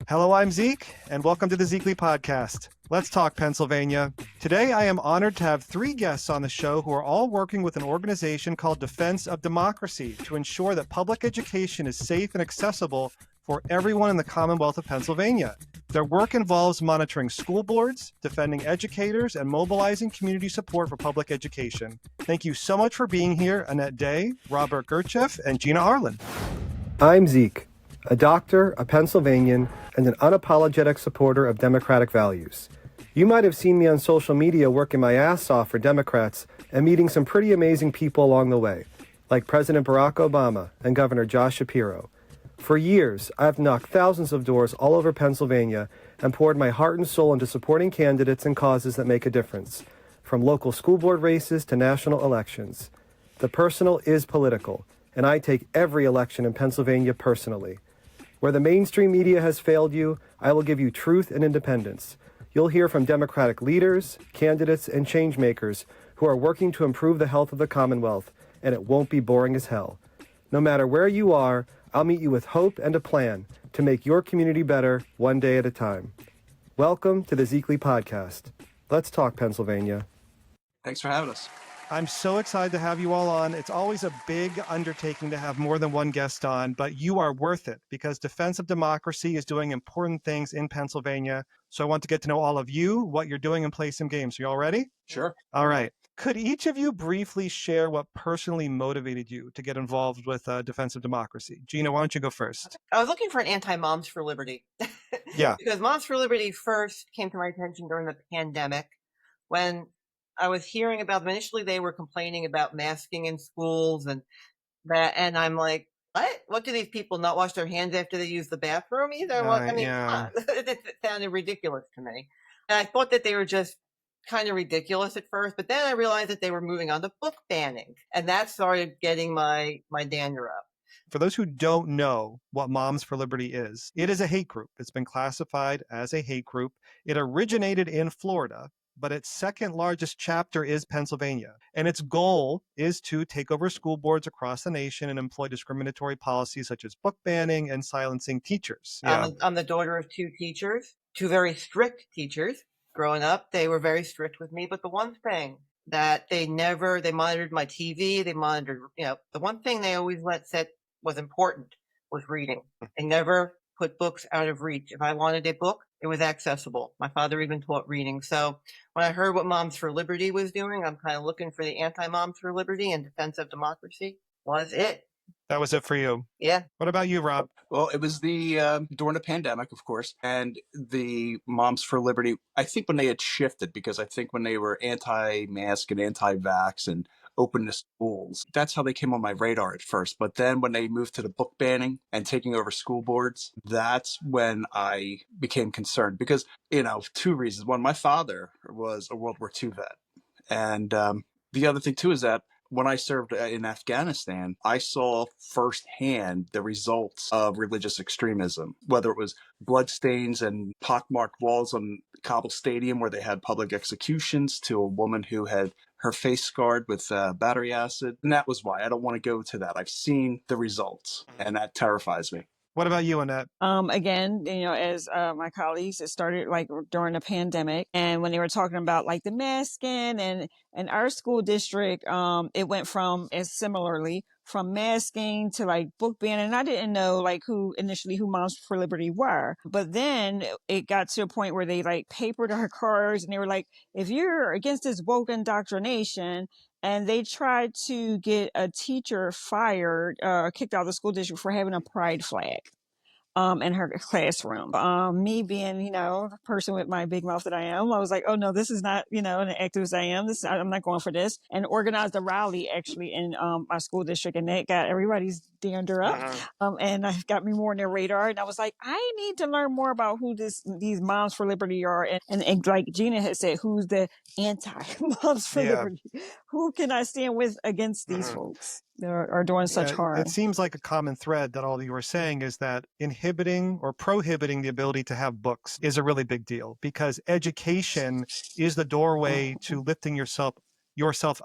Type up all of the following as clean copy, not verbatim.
Hello, I'm Zeke, and welcome to the Zekely Podcast. Let's talk Pennsylvania. Today, I am honored to have three guests on the show who are all working with an organization called Defense of Democracy to ensure that public education is safe and accessible for everyone in the Commonwealth of Pennsylvania. Their work involves monitoring school boards, defending educators, and mobilizing community support for public education. Thank you so much for being here, Annette Deigh, Robert Gurtcheff, and Gina Arlen. I'm Zeke, a doctor, a Pennsylvanian, and an unapologetic supporter of democratic values. You might have seen me on social media working my ass off for Democrats and meeting some pretty amazing people along the way, like President Barack Obama and Governor Josh Shapiro. For years, I've knocked thousands of doors all over Pennsylvania and poured my heart and soul into supporting candidates and causes that make a difference, from local school board races to national elections. The personal is political, and I take every election in Pennsylvania personally. Where the mainstream media has failed you, I will give you truth and independence. You'll hear from Democratic leaders, candidates, and change makers who are working to improve the health of the Commonwealth, and it won't be boring as hell. No matter where you are, I'll meet you with hope and a plan to make your community better one day at a time. Welcome to the Zekely Podcast. Let's talk Pennsylvania. Thanks for having us. I'm so excited to have you all on. It's always a big undertaking to have more than one guest on, but you are worth it because Defense of Democracy is doing important things in Pennsylvania. So I want to get to know all of you, what you're doing, and play some games. Are you all ready? Sure. All right. Could each of you briefly share what personally motivated you to get involved with Defense of Democracy? Gina, why don't you go first? I was looking for an anti-Moms for Liberty. Yeah. Because Moms for Liberty first came to my attention during the pandemic when I was hearing about them. Initially, they were complaining about masking in schools and that, and I'm like, what do these people not wash their hands after they use the bathroom either? Come on. It sounded ridiculous to me. And I thought that they were just kind of ridiculous at first, but then I realized that they were moving on to book banning, and that started getting my dander up. For those who don't know what Moms for Liberty is, it is a hate group. It's been classified as a hate group. It originated in Florida, but its second largest chapter is Pennsylvania. And its goal is to take over school boards across the nation and employ discriminatory policies such as book banning and silencing teachers. Yeah. I'm the daughter of two teachers, two very strict teachers. Growing up, they were very strict with me. But the one thing that they monitored my TV, they monitored, the one thing they always said was important was reading. They never put books out of reach. If I wanted a book, it was accessible. My father even taught reading. So when I heard what Moms for Liberty was doing, I'm kind of looking for the anti-Moms for Liberty, and Defense of Democracy was it. That was it for you. Yeah. What about you, Rob? Well, it was during the pandemic, of course, and the Moms for Liberty, I think when they had shifted, because I think when they were anti-mask and anti-vax and open to schools, that's how they came on my radar at first. But then when they moved to the book banning and taking over school boards, that's when I became concerned because, two reasons. One, my father was a World War II vet. And the other thing, too, is that when I served in Afghanistan, I saw firsthand the results of religious extremism, whether it was bloodstains and pockmarked walls on Kabul Stadium where they had public executions, to a woman who had her face scarred with battery acid. And that was why I don't want to go to that. I've seen the results, and that terrifies me. What about you, Annette? Again, as my colleagues, it started during the pandemic, and when they were talking about the masking and our school district, it went from masking to book banning. And I didn't know who Moms for Liberty were, but then it got to a point where they papered our cards and they were like, if you're against this woke indoctrination. And they tried to get a teacher fired, kicked out of the school district for having a pride flag in her classroom. Me being, a person with my big mouth that I am, I was like, oh no, this is not, an activist I am. I'm not going for this. And organized a rally actually in my school district, and that got everybody's dander up. And it got me more on their radar. And I was like, I need to learn more about who these Moms for Liberty are. And like Gina had said, who's the anti-Moms for Liberty? Who can I stand with against these folks that are doing such harm? It seems like a common thread that all of you are saying is that inhibiting or prohibiting the ability to have books is a really big deal, because education is the doorway to lifting yourself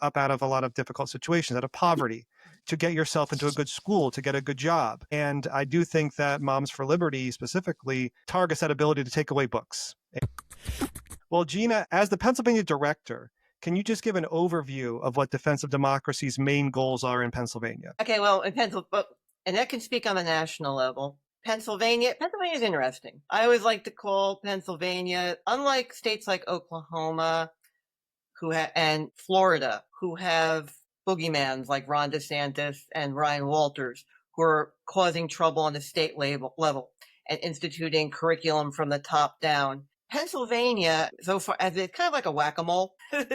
up out of a lot of difficult situations, out of poverty. to get yourself into a good school, to get a good job. And I do think that Moms for Liberty specifically targets that ability to take away books. Well, Gina, as the Pennsylvania director, can you just give an overview of what Defense of Democracy's main goals are in Pennsylvania? Okay, well, in Pennsylvania, and that can speak on the national level. Pennsylvania is interesting. I always like to call Pennsylvania, unlike states like Oklahoma and Florida, who have boogeymans like Ron DeSantis and Ryan Walters, who are causing trouble on the state level and instituting curriculum from the top down. Pennsylvania, so far, as it's kind of like a whack-a-mole,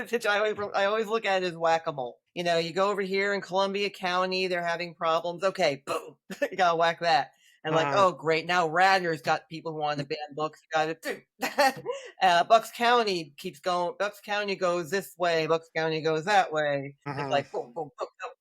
which I always look at it as whack-a-mole. You know, you go over here in Columbia County, they're having problems. Okay, boom, you gotta whack that. And like, oh, great, now Radnor's got people who want to ban books. You got it too. Bucks County keeps going. Bucks County goes this way. Bucks County goes that way. It's like, boom, boom, boom, boom.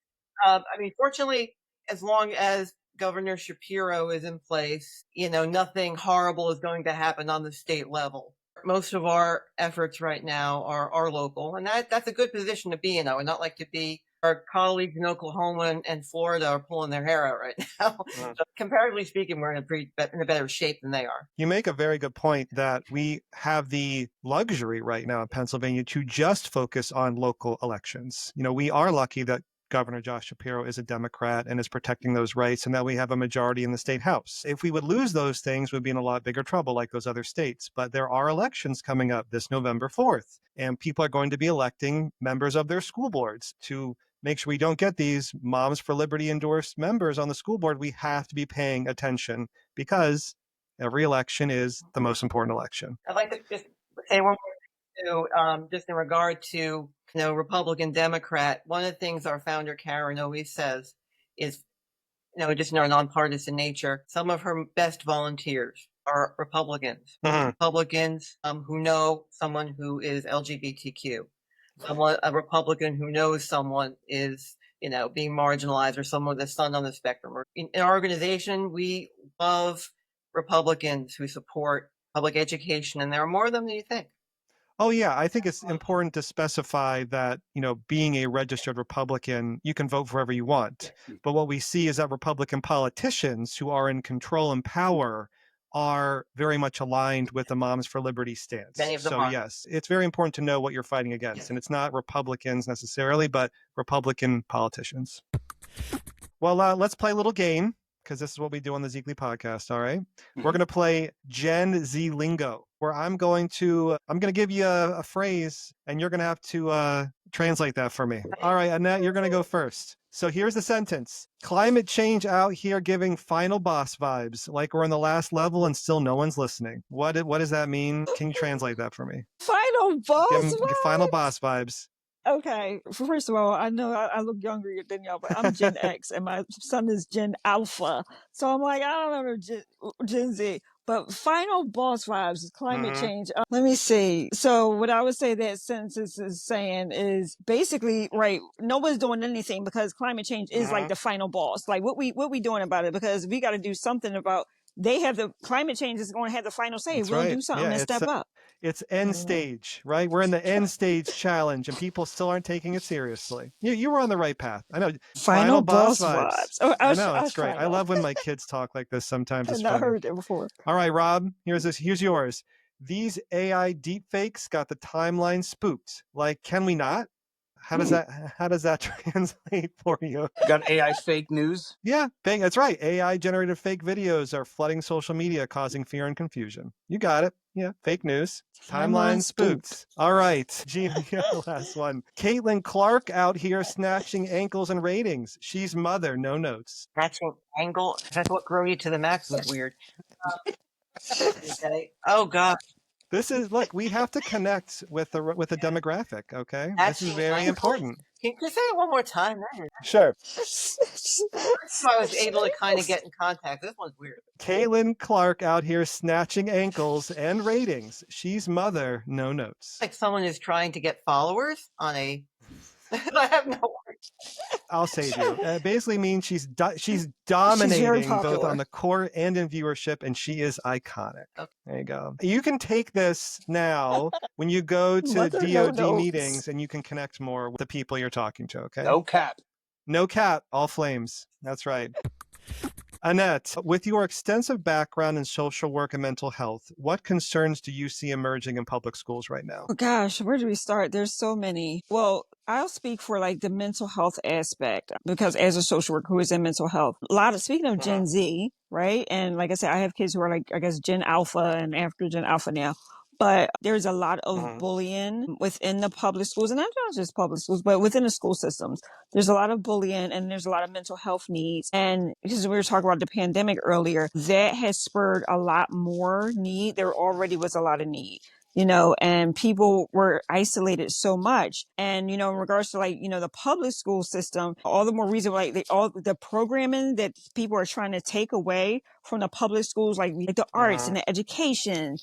I mean, fortunately, as long as Governor Shapiro is in place, you know, nothing horrible is going to happen on the state level. Most of our efforts right now are local, and that's a good position to be in. I would not like to be. Our colleagues in Oklahoma and Florida are pulling their hair out right now. So comparatively speaking, we're in a better shape than they are. You make a very good point that we have the luxury right now in Pennsylvania to just focus on local elections. You know, we are lucky that Governor Josh Shapiro is a Democrat and is protecting those rights, and that we have a majority in the state house. If we would lose those things, we'd be in a lot bigger trouble like those other states. But there are elections coming up this November 4th, and people are going to be electing members of their school boards. To make sure we don't get these Moms for Liberty endorsed members on the school board, we have to be paying attention, because every election is the most important election. I'd like to just say one more thing too, just in regard to, you know, Republican, Democrat. One of the things our founder, Karen, always says is, you know, just in our nonpartisan nature, some of her best volunteers are Republicans. Republicans who know someone who is LGBTQ. A Republican who knows someone is, you know, being marginalized, or someone with a son on the spectrum. In our organization, we love Republicans who support public education, and there are more of them than you think. Oh, yeah. I think it's important to specify that, you know, being a registered Republican, you can vote for whoever you want. But what we see is that Republican politicians who are in control and power are very much aligned with the Moms for Liberty stance. Many of them so are. Yes, it's very important to know what you're fighting against. And it's not Republicans necessarily, but Republican politicians. Well, let's play a little game, because this is what we do on the Zekely Podcast, all right? We're going to play Gen Z Lingo, where I'm going to give you a phrase, and you're going to have to translate that for me. All right, Annette, you're going to go first. So here's the sentence. Climate change out here giving final boss vibes, like we're in the last level and still no one's listening. What does that mean? Can you translate that for me? Final boss vibes? Final boss vibes. Okay, first of all, I know I look younger than y'all, but I'm Gen X and my son is Gen Alpha. So I'm like, I don't know Gen Z. But final boss vibes is climate change. Let me see. So what I would say that sentence is saying is basically, right, no one's doing anything because climate change is like the final boss. Like what we doing about it? Because we got to do something about, they have the climate change is going to have the final say. That's we'll right. do something and step up. It's end stage, right? We're in the end stage challenge, and people still aren't taking it seriously. You were on the right path. I know. Final boss vibes. Oh, I know, it's great. I love when my kids talk like this sometimes. It's I've heard it before. All right, Rob, here's yours. These AI deepfakes got the timeline spooked. Like, can we not? How does that translate for you? Got AI fake news? Yeah, that's right. AI generated fake videos are flooding social media, causing fear and confusion. You got it. Yeah, fake news. Timeline spooked. All right, Gina, you got the last one. Caitlin Clark out here snatching ankles and ratings. She's mother, no notes. Snatching angle, that's what grew you to the max was weird. Okay. Oh, God. This is, look, we have to connect with the demographic, okay? This is very important. Can you say it one more time? Sure. So I was able to kind of get in contact. This one's weird. Caitlin Clark out here snatching ankles and ratings. She's mother, no notes. Like someone who's trying to get followers on a... I have no words. I'll save you. It basically means she's dominating both on the court and in viewership, and she is iconic. Okay. There you go. You can take this now when you go to DOD meetings, and you can connect more with the people you're talking to, okay? No cap. No cat, all flames. That's right. Annette, with your extensive background in social work and mental health, what concerns do you see emerging in public schools right now? Oh gosh, where do we start? There's so many. Well, I'll speak for like the mental health aspect because as a social worker who is in mental health, speaking of Gen Z, right? And like I said, I have kids who are like, I guess, Gen Alpha and after Gen Alpha now. But there's a lot of bullying within the public schools, and not just public schools, but within the school systems. There's a lot of bullying and there's a lot of mental health needs. And because we were talking about the pandemic earlier, that has spurred a lot more need. There already was a lot of need, and people were isolated so much. And, in regards to the public school system, all the more reason all the programming that people are trying to take away from the public schools, like the arts and the education,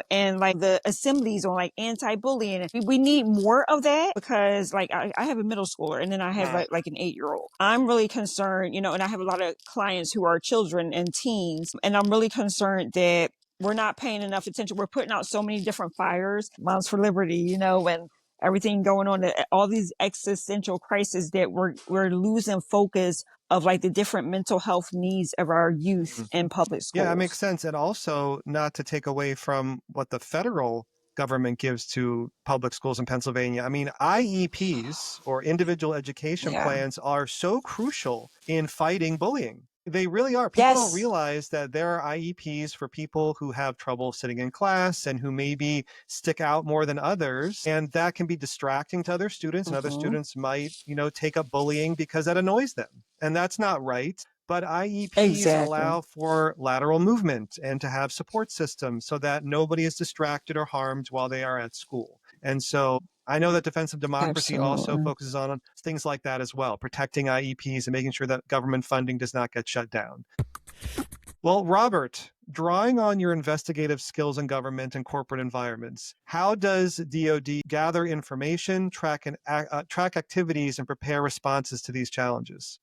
and like the assemblies on like anti-bullying. We need more of that because I have a middle schooler and then I have like an 8-year-old. I'm really concerned, and I have a lot of clients who are children and teens, and I'm really concerned that we're not paying enough attention. We're putting out so many different fires, Moms for Liberty, and everything going on, all these existential crises that we're losing focus of like the different mental health needs of our youth in public schools. Yeah, that makes sense. And also not to take away from what the federal government gives to public schools in Pennsylvania. I mean, IEPs or individual education plans are so crucial in fighting bullying. They really are. People don't realize that there are IEPs for people who have trouble sitting in class and who maybe stick out more than others. And that can be distracting to other students. And other students might, take up bullying because that annoys them. And that's not right. But IEPs allow for lateral movement and to have support systems so that nobody is distracted or harmed while they are at school. And so I know that Defense of Democracy also focuses on things like that as well, protecting IEPs and making sure that government funding does not get shut down. Well, Robert, drawing on your investigative skills in government and corporate environments, how does DOD gather information, track activities, and prepare responses to these challenges?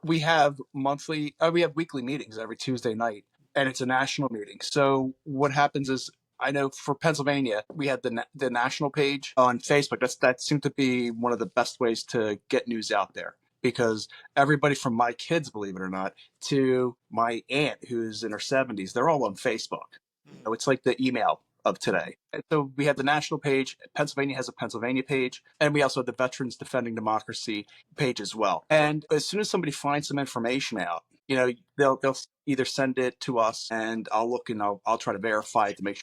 We have weekly meetings every Tuesday night, and it's a national meeting. So what happens is, I know for Pennsylvania, we had the national page on Facebook. That seemed to be one of the best ways to get news out there, because everybody from my kids, believe it or not, to my aunt who's in her 70s, they're all on Facebook. It's like the email of today. And so we have the national page. Pennsylvania has a Pennsylvania page, and we also have the Veterans Defending Democracy page as well. And as soon as somebody finds some information out, they'll either send it to us, and I'll look and I'll try to verify it to make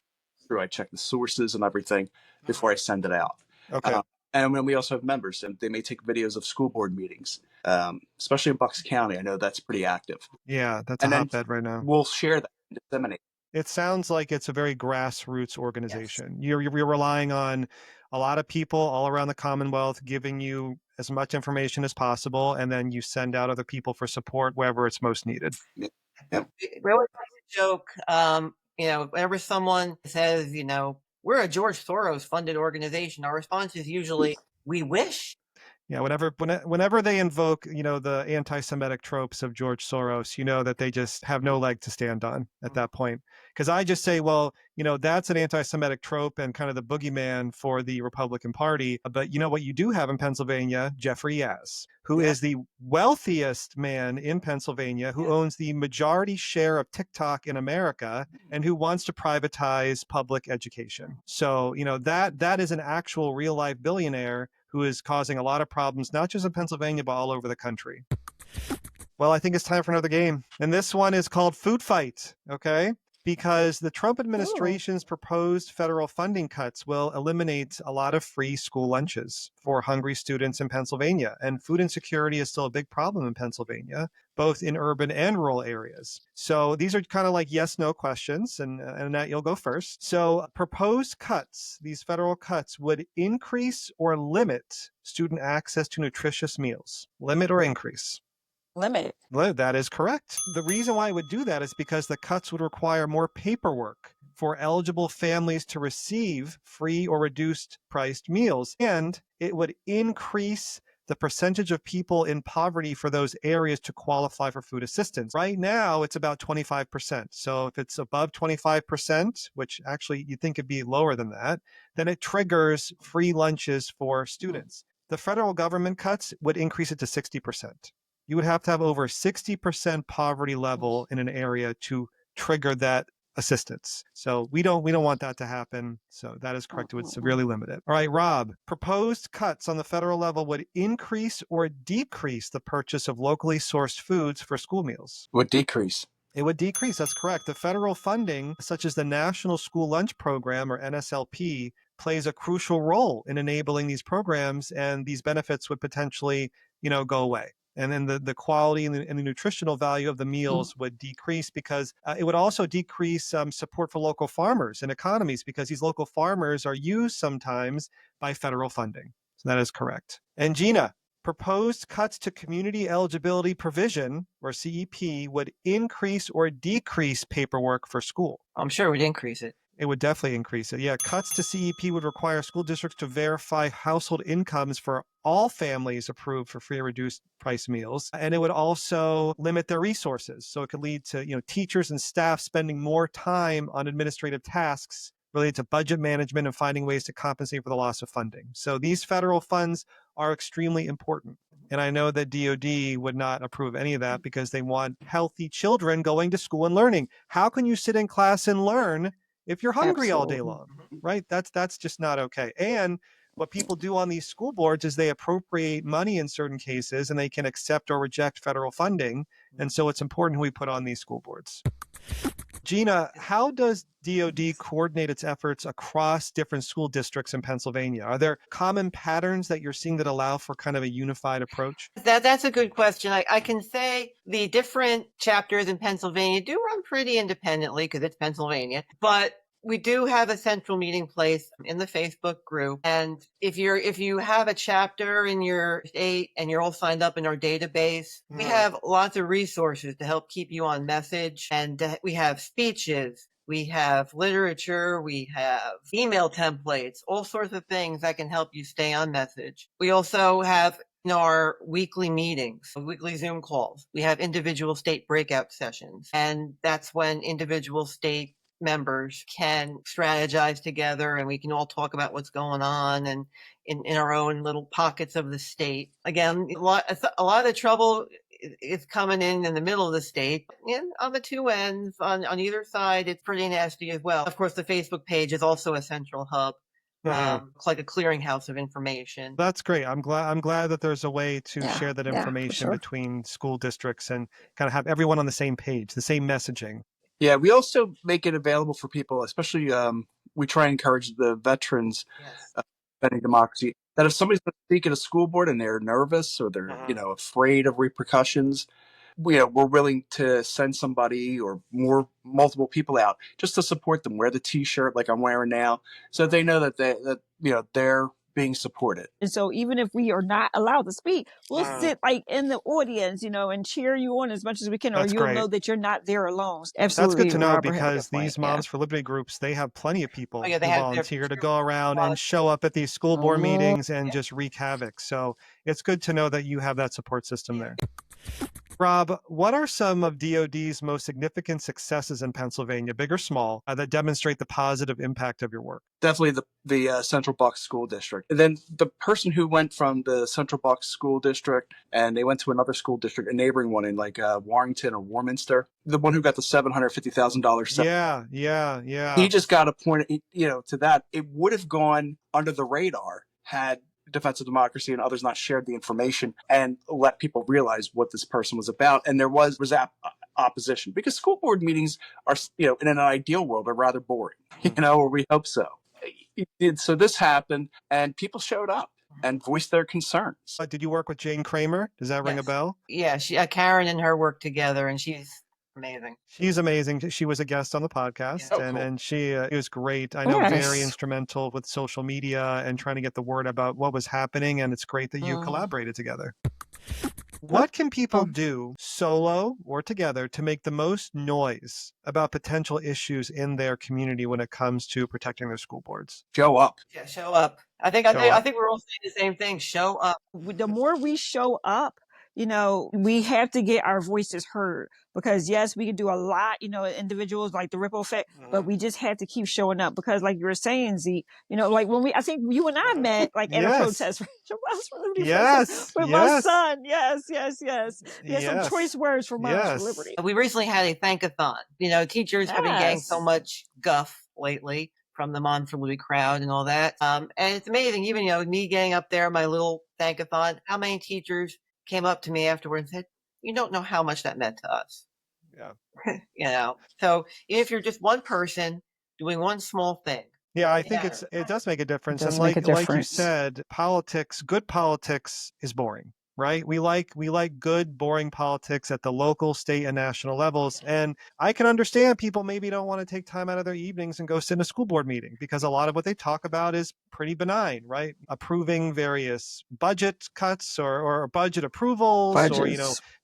sure I check the sources and everything before I send it out. Okay. And then we also have members, and they may take videos of school board meetings, especially in Bucks County. I know that's pretty active. Yeah, that's a hotbed right now. We'll share that and disseminate. It sounds like it's a very grassroots organization. Yes. You're relying on a lot of people all around the Commonwealth giving you as much information as possible, and then you send out other people for support wherever it's most needed. Yeah. We always make a joke. Whenever someone says, we're a George Soros funded organization, our response is usually, we wish. Yeah, whenever they invoke, the anti-Semitic tropes of George Soros, that they just have no leg to stand on at that point. Because I just say, well, that's an anti-Semitic trope and kind of the boogeyman for the Republican Party. But what you do have in Pennsylvania, Jeffrey Yazz, who is the wealthiest man in Pennsylvania, who owns the majority share of TikTok in America, and who wants to privatize public education. So, that is an actual real life billionaire who is causing a lot of problems, not just in Pennsylvania, but all over the country. Well, I think it's time for another game. And this one is called Food Fight, okay? Because the Trump administration's proposed federal funding cuts will eliminate a lot of free school lunches for hungry students in Pennsylvania. And food insecurity is still a big problem in Pennsylvania, both in urban and rural areas. So these are kind of like yes/no questions. And Annette, you'll go first. So proposed cuts, these federal cuts, would increase or limit student access to nutritious meals. Limit or increase? Limit. That is correct. The reason why it would do that is because the cuts would require more paperwork for eligible families to receive free or reduced priced meals. And it would increase the percentage of people in poverty for those areas to qualify for food assistance. Right now, it's about 25%. So if it's above 25%, which actually you think it'd be lower than that, then it triggers free lunches for students. The federal government cuts would increase it to 60%. You would have to have over 60% poverty level in an area to trigger that assistance. So we don't want that to happen. So that is correct. It would severely limit it. All right, Rob, proposed cuts on the federal level would increase or decrease the purchase of locally sourced foods for school meals. Would decrease. It would decrease. That's correct. The federal funding, such as the National School Lunch Program or NSLP, plays a crucial role in enabling these programs, and these benefits would potentially, go away. And then the quality and the nutritional value of the meals would decrease because it would also decrease support for local farmers and economies because these local farmers are used sometimes by federal funding. So that is correct. And Gina, proposed cuts to community eligibility provision, or CEP, would increase or decrease paperwork for school. I'm sure it would increase it. It would definitely increase it. Yeah, cuts to CEP would require school districts to verify household incomes for all families approved for free or reduced price meals. And it would also limit their resources. So it could lead to, teachers and staff spending more time on administrative tasks related to budget management and finding ways to compensate for the loss of funding. So these federal funds are extremely important. And I know that DOD would not approve any of that because they want healthy children going to school and learning. How can you sit in class and learn if you're hungry all day long, right? That's just not okay. And what people do on these school boards is they appropriate money in certain cases and they can accept or reject federal funding. And so it's important who we put on these school boards. Gina, how does DOD coordinate its efforts across different school districts in Pennsylvania? Are there common patterns that you're seeing that allow for kind of a unified approach? That's a good question. I can say the different chapters in Pennsylvania do run pretty independently because it's Pennsylvania, but we do have a central meeting place in the Facebook group. And if you have a chapter in your state and you're all signed up in our database, we have lots of resources to help keep you on message. And we have speeches, we have literature, we have email templates, all sorts of things that can help you stay on message. We also have our weekly meetings, weekly Zoom calls. We have individual state breakout sessions. And that's when individual state members can strategize together and we can all talk about what's going on and in our own little pockets of the state. Again, a lot of the trouble is coming in the middle of the state and on the two ends on either side. It's pretty nasty as well. Of course, the Facebook page is also a central hub. It's like a clearinghouse of information. That's great. I'm glad that there's a way to share that information between school districts and kind of have everyone on the same page, the same messaging. Yeah, we also make it available for people, especially we try and encourage the veterans defending democracy, that if somebody's going to speak at a school board and they're nervous or they're afraid of repercussions, we're willing to send somebody or multiple people out just to support them. Wear the T-shirt like I'm wearing now, so they know that they're being supported. And so even if we are not allowed to speak, we'll sit in the audience, and cheer you on as much as we can, or you'll know that you're not there alone. Absolutely. That's good to know because these Moms for Liberty groups, they have plenty of people who volunteer to go around and show up at these school board meetings and just wreak havoc. So it's good to know that you have that support system there. Rob, what are some of DOD's most significant successes in Pennsylvania, big or small, that demonstrate the positive impact of your work? Definitely the Central Bucks School District. And then the person who went from the Central Bucks School District and they went to another school district, a neighboring one in Warrington or Warminster, the one who got the $750,000. Yeah. He just got appointed, to that. It would have gone under the radar had Defense of Democracy and others not shared the information and let people realize what this person was about. And there was opposition because school board meetings are, in an ideal world, are rather boring, or we hope so. So this happened and people showed up and voiced their concerns. Did you work with Jane Kramer? Does that ring a bell? Yeah, Karen and her work together, and she's amazing. She's amazing. She was a guest on the podcast, and she it was great. I know very instrumental with social media and trying to get the word about what was happening, and it's great that you collaborated together. What can people do solo or together to make the most noise about potential issues in their community when it comes to protecting their school boards? Show up. Yeah, show up. I think we're all saying the same thing. Show up. The more we show up, we have to get our voices heard, because yes, we can do a lot, individuals, like the ripple effect, but we just have to keep showing up, because like you were saying, Zeke, like when I think you and I met like at a protest with my son. Yes. We had some choice words for Moms for Liberty. We recently had a thank-a-thon. Teachers have been getting so much guff lately from the Moms for Liberty crowd and all that. And it's amazing, even, me getting up there, my little thank-a-thon, how many teachers came up to me afterwards and said, you don't know how much that meant to us. Yeah. So if you're just one person doing one small thing. Yeah, I think it does make a difference. And like you said, good politics is boring, right? We like good, boring politics at the local, state, and national levels. And I can understand people maybe don't want to take time out of their evenings and go sit in a school board meeting, because a lot of what they talk about is pretty benign, right? Approving various budget cuts or budget approvals, or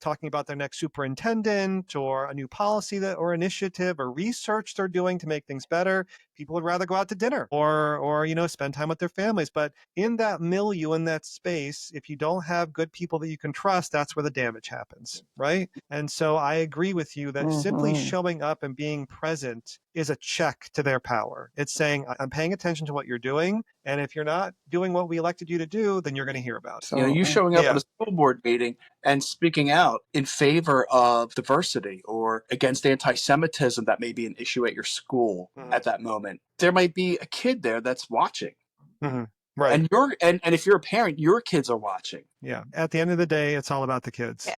talking about their next superintendent or a new policy or initiative or research they're doing to make things better. People would rather go out to dinner or spend time with their families. But in that milieu, in that space, if you don't have good people that you can trust, that's where the damage happens, right? And so I agree with you that simply showing up and being present is a check to their power. It's saying, I'm paying attention to what you're doing, and if you're not doing what we elected you to do, then you're going to hear about it. You showing up at a school board meeting and speaking out in favor of diversity or against anti-Semitism that may be an issue at your school at that moment. There might be a kid there that's watching. Right. And if you're a parent, your kids are watching. Yeah. At the end of the day, it's all about the kids. Yeah.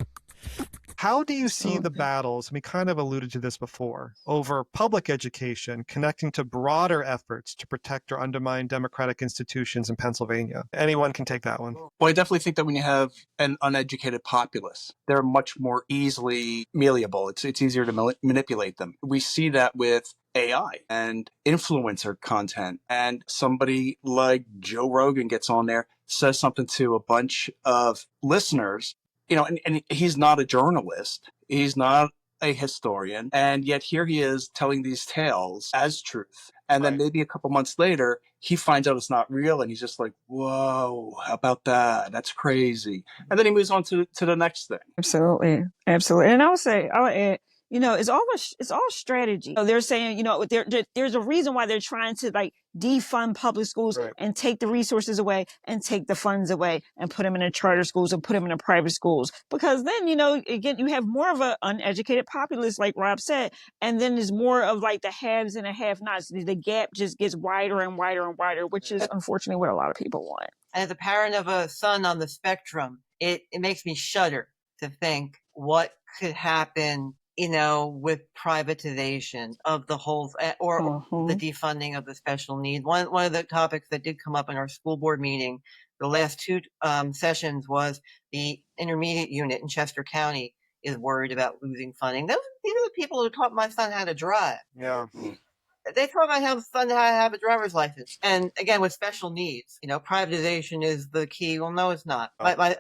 How do you see the battles, we kind of alluded to this before, over public education connecting to broader efforts to protect or undermine democratic institutions in Pennsylvania? Anyone can take that one. Well, I definitely think that when you have an uneducated populace, they're much more easily malleable. It's easier to manipulate them. We see that with AI and influencer content, and somebody like Joe Rogan gets on there, says something to a bunch of listeners, and he's not a journalist, he's not a historian, and yet here he is telling these tales as truth. And then maybe a couple months later, he finds out it's not real, and he's just like, whoa, how about that? That's crazy. And then he moves on to the next thing. Absolutely. And I would add, it's all strategy. They're saying, there's a reason why they're trying to defund public schools and take the resources away and take the funds away and put them in the charter schools and put them in the private schools. Because then, again, you have more of an uneducated populace, like Rob said, and then there's more of the haves and the have-nots. The gap just gets wider and wider and wider, which is unfortunately what a lot of people want. As a parent of a son on the spectrum, it makes me shudder to think what could happen with privatization of the whole, or the defunding of the special needs. One of the topics that did come up in our school board meeting, the last two sessions, was the intermediate unit in Chester County is worried about losing funding. These are the people who taught my son how to drive. Yeah. They taught my son how to have a driver's license. And again, with special needs, privatization is the key. Well, no, it's not. I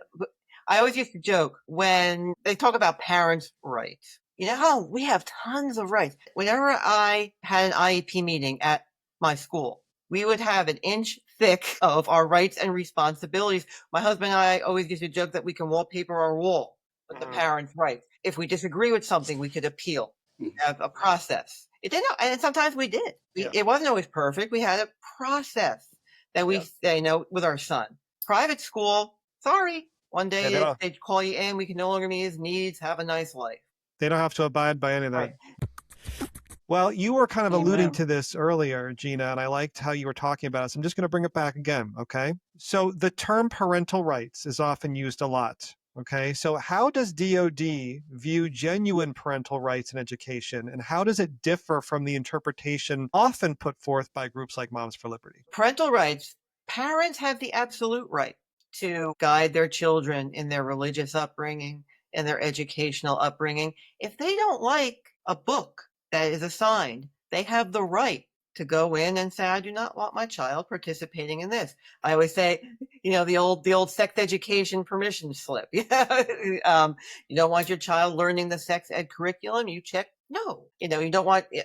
always used to joke when they talk about parents' rights. We have tons of rights. Whenever I had an IEP meeting at my school, we would have an inch thick of our rights and responsibilities. My husband and I always used to joke that we can wallpaper our wall with the parents' rights. If we disagree with something, we could appeal. We have a process. It didn't, and sometimes we did. It wasn't always perfect. We had a process that we, with our son. Private school, sorry. One day they'd call you in. We can no longer meet his needs. Have a nice life. They don't have to abide by any of that. Right. Well, you were kind of alluding to this earlier, Gina, and I liked how you were talking about it. So I'm just going to bring it back again, okay? So the term parental rights is often used a lot, okay? So how does DOD view genuine parental rights in education, and how does it differ from the interpretation often put forth by groups like Moms for Liberty? Parental rights, parents have the absolute right to guide their children in their religious upbringing, in their educational upbringing. If they don't like a book that is assigned, they have the right to go in and say, I do not want my child participating in this. I always say, the old sex education permission slip. You don't want your child learning the sex ed curriculum, you check no. You don't want, you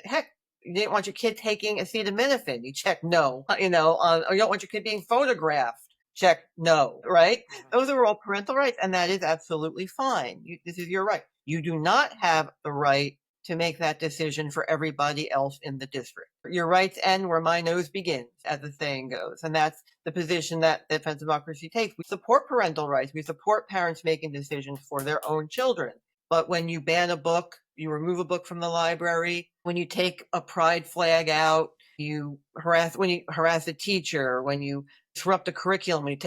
didn't want your kid taking acetaminophen, you check no. Or you don't want your kid being photographed, check no, right? Those are all parental rights, and that is absolutely fine. This is your right. You do not have the right to make that decision for everybody else in the district. Your rights end where my nose begins, as the saying goes. And that's the position that Defense of Democracy takes. We support parental rights. We support parents making decisions for their own children. But when you ban a book, you remove a book from the library, when you take a pride flag out, when you harass a teacher, when you disrupt a curriculum, when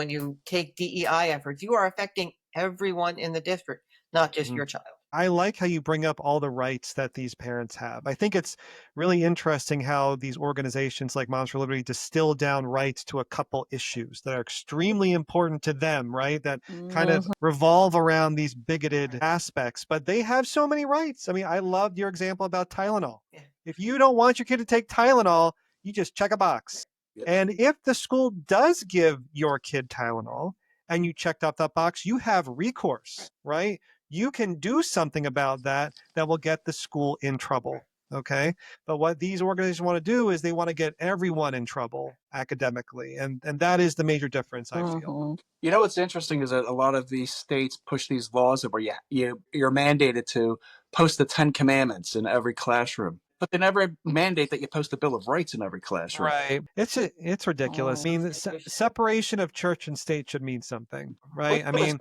you take DEI efforts, you are affecting everyone in the district, not just your child. I like how you bring up all the rights that these parents have. I think it's really interesting how these organizations like Moms for Liberty distill down rights to a couple issues that are extremely important to them, right? That kind of revolve around these bigoted aspects, but they have so many rights. I mean, I loved your example about Tylenol. Yeah. If you don't want your kid to take Tylenol, you just check a box. Yeah. And if the school does give your kid Tylenol and you checked off that box, you have recourse, right? You can do something about that will get the school in trouble, okay? But what these organizations want to do is they want to get everyone in trouble academically, and that is the major difference, I feel. You know what's interesting is that a lot of these states push these laws where you're mandated to post the 10 Commandments in every classroom. But they never mandate that you post the Bill of Rights in every classroom. Right. It's ridiculous. I mean, separation of church and state should mean something, right? I mean,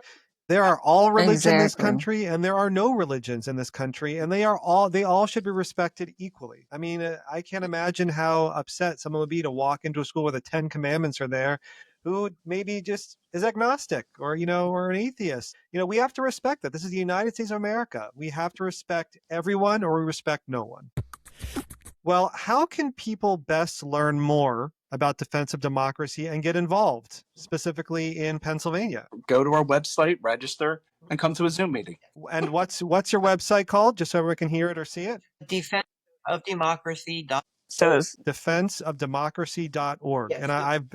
there are all religions in this country, and there are no religions in this country, and they all should be respected equally. I mean, I can't imagine how upset someone would be to walk into a school where the 10 Commandments are there, who maybe just is agnostic or an atheist. We have to respect that. This is the United States of America. We have to respect everyone, or we respect no one. Well, how can people best learn more about Defense of Democracy and get involved, specifically in Pennsylvania? Go to our website, register, and come to a Zoom meeting. And what's your website called, just so everyone can hear it or see it? defenseofdemocracy.org. So defenseofdemocracy.org. Yes. And I've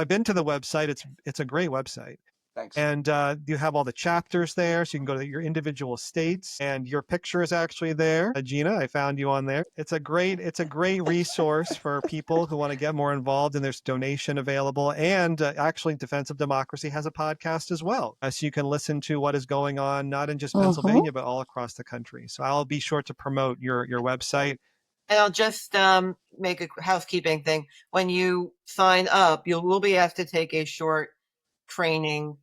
been to the website. It's a great website. Thanks. And you have all the chapters there, so you can go to your individual states, and your picture is actually there. Gina, I found you on there. It's a great resource for people who want to get more involved, and there's donation available. And actually, Defense of Democracy has a podcast as well, so you can listen to what is going on, not in just Pennsylvania, but all across the country. So I'll be sure to promote your website. And I'll just make a housekeeping thing. When you sign up, you will be asked to take a short training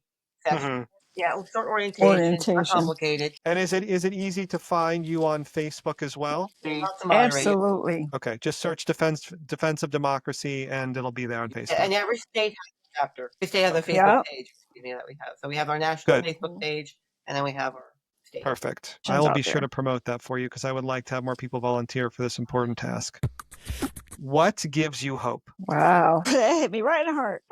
session. Yeah, we'll start orientation. It's not complicated. And is it easy to find you on Facebook as well? Absolutely. Okay, just search Defense of Democracy, and it'll be there on Facebook. And every state has a chapter. Every state has a Facebook page that we have. So we have our national Facebook page, and then we have our state. Perfect. I will be sure to promote that for you, because I would like to have more people volunteer for this important task. What gives you hope? Wow. That hit me right in the heart.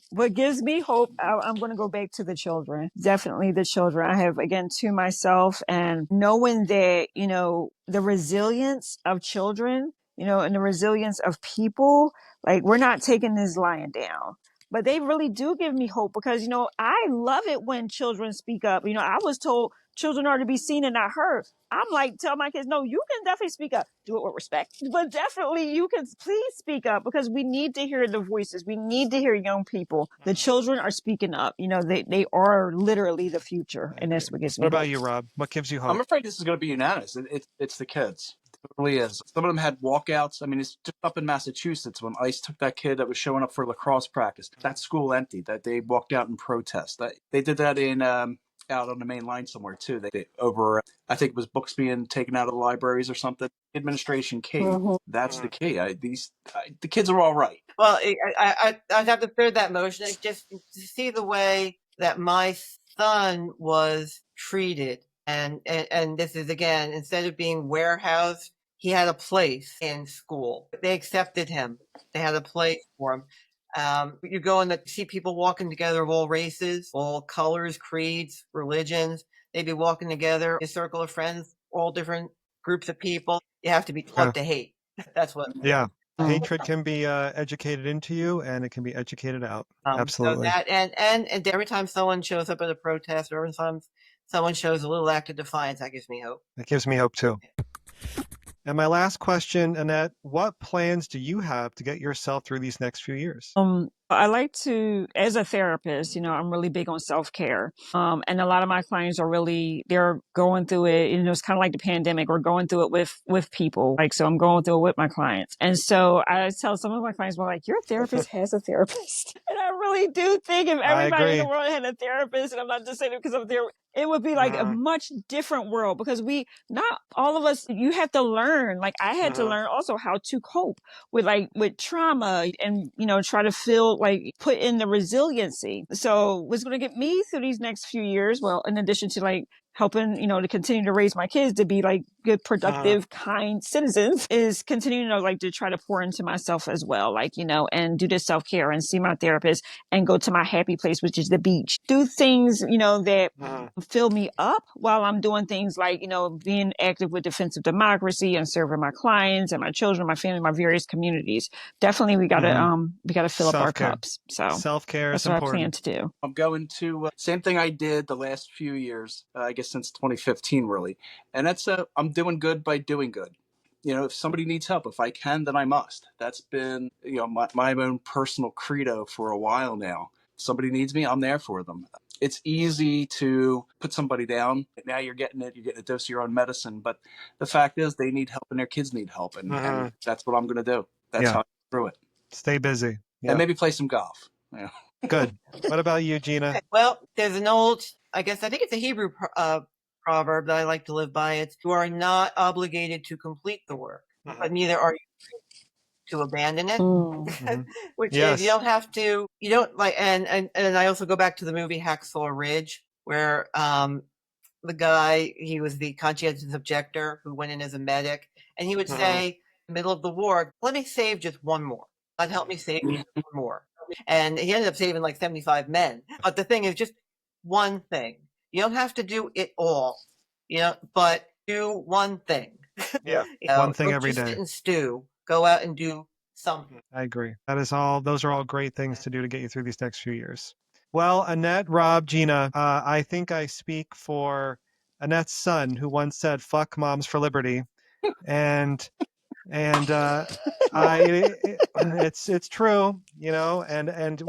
What gives me hope, I'm going to go back to the children. Definitely the children. I have, again, to myself, and knowing that, the resilience of children, and the resilience of people, like, we're not taking this lying down. But they really do give me hope, because, I love it when children speak up. I was told children are to be seen and not heard. I'm like, tell my kids, no, you can definitely speak up. Do it with respect, but definitely you can please speak up, because we need to hear the voices. We need to hear young people. The children are speaking up. They are literally the future. And that's what gives me hope. What about you, Rob? What gives you hope? I'm afraid this is going to be unanimous. It's the kids. It really is. Some of them had walkouts. I mean, it's just up in Massachusetts when ICE took that kid that was showing up for lacrosse practice. That school emptied. That they walked out in protest. They did that in out on the main line somewhere too. They over, I think it was books being taken out of the libraries or something. Administration key. That's the key. The kids are all right. Well, I'd have to third that motion. Just to see the way that my son was treated. And this is, again, instead of being warehoused, he had a place in school. They accepted him. They had a place for him. You go and see people walking together of all races, all colors, creeds, religions. They'd be walking together, a circle of friends, all different groups of people. You have to be taught to hate. That's what. Yeah. Hatred can be educated into you, and it can be educated out. Absolutely. So that, and every time someone shows up at a protest, or every time someone shows a little act of defiance, that gives me hope. It gives me hope too. And my last question, Annette, what plans do you have to get yourself through these next few years? I like to, as a therapist, I'm really big on self-care. And a lot of my clients are really, they're going through it. It's kind of like the pandemic. We're going through it with people. So I'm going through it with my clients. And so I tell some of my clients, well, your therapist has a therapist. And I really do think if everybody in the world had a therapist, and I'm not just saying it because I'm there, it would be a much different world, because not all of us, you have to learn. I had to learn also how to cope with trauma and, try to put in the resiliency. So what's going to get me through these next few years, well, in addition to helping, to continue to raise my kids to be good, productive, kind citizens, is continuing to try to pour into myself as well, and do this self-care and see my therapist and go to my happy place, which is the beach. Do things, that fill me up while I'm doing things being active with defensive democracy and serving my clients and my children, my family, my various communities. Definitely we gotta fill up our cups. So self-care that's is what important. I plan to do. I'm going to same thing I did the last few years, I guess since 2015 really, and that's I'm doing good by doing good. If somebody needs help, if I can, then I must. That's been my own personal credo for a while now. If somebody needs me, I'm there for them. It's easy to put somebody down. Now you're getting a dose of your own medicine, but the fact is they need help and their kids need help, and that's what I'm going to do. That's how I get through it. Stay busy. And maybe play some golf. Good. What about you, Gina? Okay. Well, there's an old, I think it's a Hebrew proverb that I like to live by. It's, you are not obligated to complete the work, but neither are you to abandon it. Which is, you don't have to, you don't and I also go back to the movie Hacksaw Ridge, where the guy, he was the conscientious objector who went in as a medic, and he would say, in the middle of the war, let me save just one more. God help me save just one more. And he ended up saving 75 men. But the thing is, just one thing. You don't have to do it all, but do one thing. One thing every day. Sit and stew. Go out and do something. I agree. Those are all great things to do to get you through these next few years. Well, Annette, Rob, Gina, I think I speak for Annette's son, who once said, "Fuck moms for liberty," and it's true, and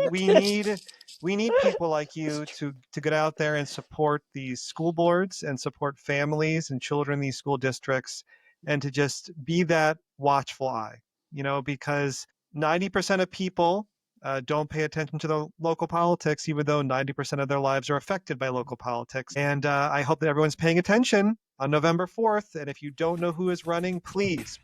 we need people like you to get out there and support these school boards and support families and children in these school districts, and to just be that watchful eye, because 90% of people don't pay attention to the local politics, even though 90% of their lives are affected by local politics. And I hope that everyone's paying attention on November 4th. And if you don't know who is running, please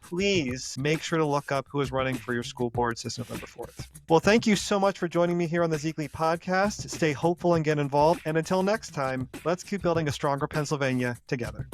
make sure to look up who is running for your school boards this November 4th. Well, thank you so much for joining me here on the Zekely Podcast. Stay hopeful and get involved. And until next time, let's keep building a stronger Pennsylvania together.